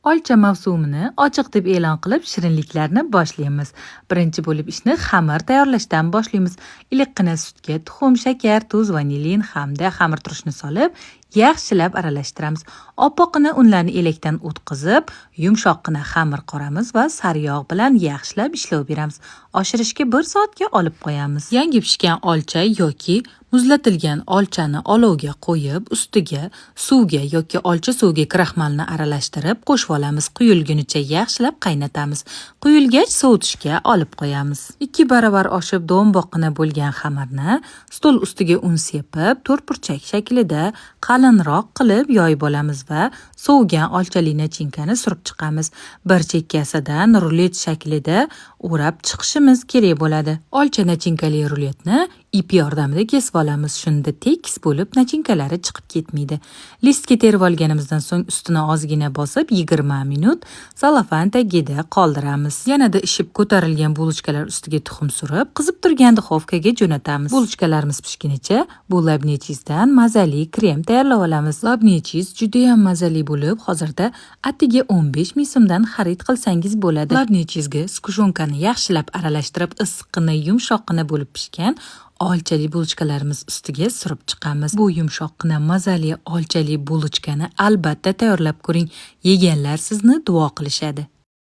Olcha mavsumini ochiq deb e'lon qilib, shirinliklarni boshlaymiz. Birinchi bo'lib ishni xamir tayyorlashdan boshlaymiz. Iliqqina sutga tuxum, shakar, tuz, vanilin hamda xamir turishni solib, yaxshilab aralashtiramiz. Oppoqina unlarni elakdan o'tkazib, yumshoqqina xamir qoramiz va sariyog' bilan yaxshilab ishlov beramiz. Oshirishga 1 soatga olib qo'yamiz. Yangi pishgan olcha yoki muzlatilgan olchani olovga qo'yib, ustiga suvga yoki olcha suviga kraxmalni aralashtirib qo'shib olamiz. Quyilgunicha yaxshilab qaynatamiz. Quyilgach sovutishga olib qo'yamiz. 2 baravar oshib do'mboqqina bo'lgan xamirni stol ustiga un sepib, to'rtburchak shaklida qalinroq qilib yoyib olamiz va sovigan olchali nachinkani surib chiqamiz. Bir chekkasidan rulet shaklida o'rab chiqishimiz kerak bo'ladi. Olcha nachinkali ruletni ip yordamida kesib olamiz. Shunda tekis bo'lib nachinkalari chiqib ketmaydi. Listga terib olganimizdan so'ng ustini ozgina bosib 20 minut salofan tagida qoldiramiz. Yanada ishib ko'tarilgan bulochkalar ustiga tuxum surib, qizib turgan duxovkaga jo'natamiz. Bulochkalarimiz pishgunicha bu labne chizdan mazali krem tayyorlab olamiz. Labne chiz juda ham mazali bo'lib, hozirda atiga 15 ming so'mdan xarid qilsangiz bo'ladi. Labne chizga skujonkani yaxshilab aralashtirib, issiqqina, yumshoqqina bo'lib pishgan olchali bulochkalarimiz ustiga surib chiqamiz. Bu yumshoqqina mazali olchali bulochkani albatta tayyorlab ko'ring. Yeganlar sizni duo qilishadi.